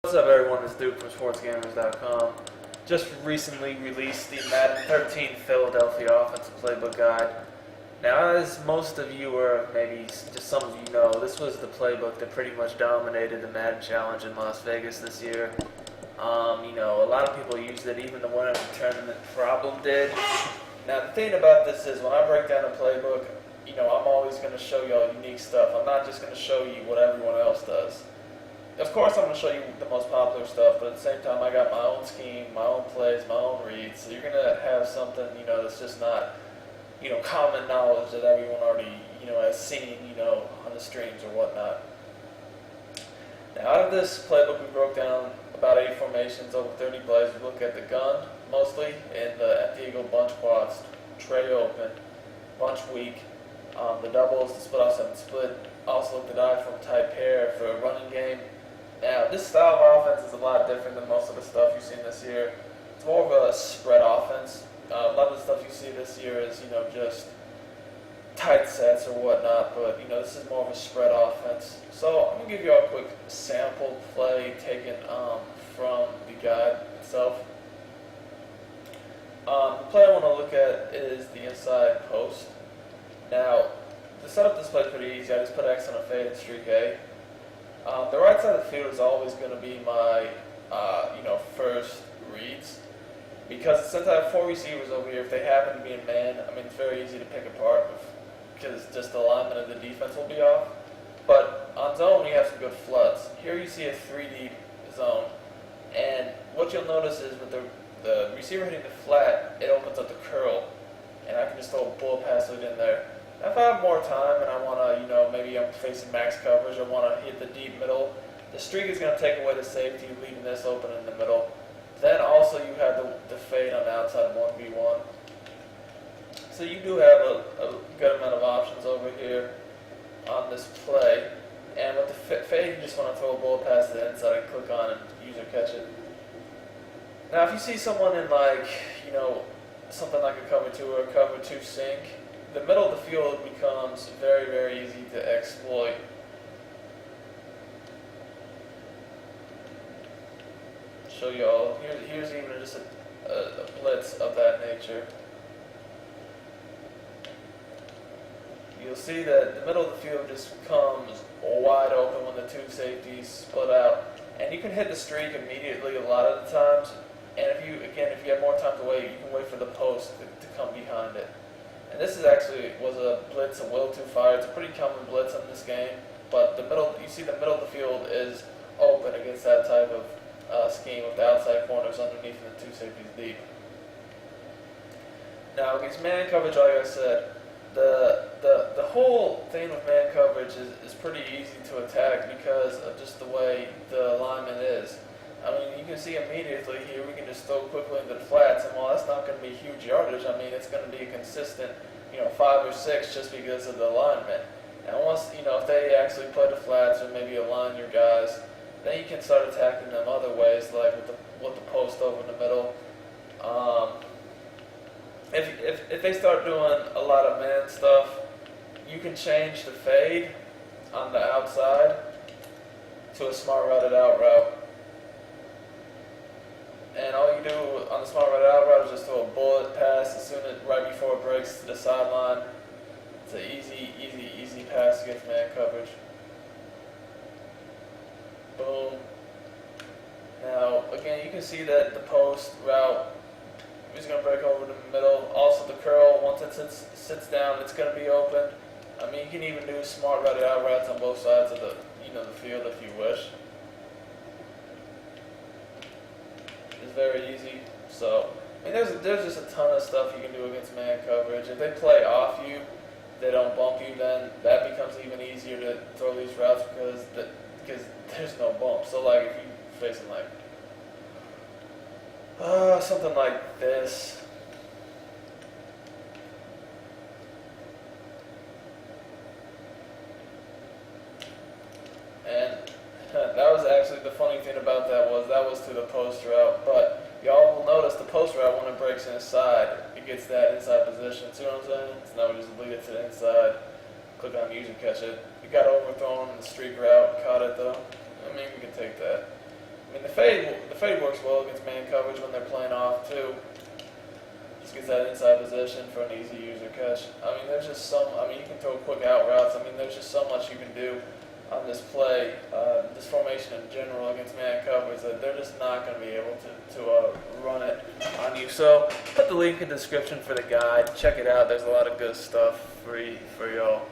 What's up everyone, it's Duke from Sportsgamerz.com. Just recently released the Madden 13 Philadelphia Offensive Playbook Guide. Now, as most of you, or maybe just some of you know, this was the playbook that pretty much dominated the Madden Challenge in Las Vegas this year. A lot of people used it, even the winner of the tournament problem did. Now, the thing about this is, when I break down the playbook, I'm always going to show y'all unique stuff. I'm not just going to show you what everyone else does. Of course, I'm going to show you the most popular stuff, but at the same time, I got my own scheme, my own plays, my own reads. So you're going to have something, that's just not, common knowledge that everyone already, has seen, on the streams or whatnot. Now, out of this playbook, we broke down about 8 formations, over 30 plays. We look at the gun, mostly, in the empty eagle, bunch quads, tray open, bunch weak, the doubles, the split offset split. Also look at I from type pair for a running game. Now, this style of offense is a lot different than most of the stuff you've seen this year. It's more of a spread offense. A lot of the stuff you see this year is, just tight sets or whatnot, but, this is more of a spread offense. So, I'm going to give you a quick sample play taken from the guide itself. The play I want to look at is the inside post. Now, to set up this play is pretty easy. I just put X on a fade and streak A. The right side of the field is always going to be my, first reads. Because since I have 4 receivers over here, if they happen to be in man, it's very easy to pick apart because just the alignment of the defense will be off. But on zone, you have some good floods. Here you see a 3-deep zone. And what you'll notice is with the receiver hitting the flat, it opens up the curl. And I can just throw a bullet pass it in there. Now, if I have more time and I want to, maybe I'm facing max coverage, I want to hit the deep middle, the streak is going to take away the safety, leaving this open in the middle. Then also you have the fade on the outside 1v1. So you do have a good amount of options over here on this play. And with the fade, you just want to throw a bullet pass to the inside and click on and use or catch it. Now, if you see someone in something like a cover 2 or a cover 2 sink, the middle of the field becomes very, very easy to exploit. Show y'all. Here's even just a blitz of that nature. You'll see that the middle of the field just becomes wide open when the 2 safeties split out, and you can hit the streak immediately a lot of the times. And if you have more time to wait, you can wait for the post to come behind it. And this was a blitz, a will to fire. It's a pretty common blitz in this game, but you see the middle of the field is open against that type of scheme with the outside corners underneath and the 2 safeties deep. Now, against man coverage, like I said, the whole thing with man coverage is pretty easy to attack because of just the way the alignment is. You can see immediately here we can just throw quickly into the flats, and while that's not going to be huge yardage, it's going to be a consistent, 5 or 6 just because of the alignment. And once, if they actually play the flats or maybe align your guys, then you can start attacking them other ways, like with the post over in the middle. If they start doing a lot of man stuff, you can change the fade on the outside to a smart routed out route. And all you do on the smart routed out route is just throw a bullet pass right before it breaks to the sideline. It's an easy pass against man coverage. Boom. Now, again, you can see that the post route is going to break over the middle. Also, the curl, once it sits down, it's going to be open. You can even do smart routed out routes on both sides of the field if you wish. It's very easy. So, there's just a ton of stuff you can do against man coverage. If they play off you, they don't bump you, then that becomes even easier to throw these routes because there's no bump. So, if you're facing something like this. And that was actually the funny thing about that was to the post route. But y'all will notice the post route, when it breaks inside, it gets that inside position. See what I'm saying? So now we just lead it to the inside, click on use and catch it. It got overthrown in the streak route, caught it though. We can take that. fade works well against man coverage when they're playing off too. Just gets that inside position for an easy user catch. I mean, there's just you can throw quick out routes. I mean, there's just so much you can do on this play, this formation in general against man coverage that they're just not going to be able to run it on you. So put the link in the description for the guide. Check it out. There's a lot of good stuff for y'all.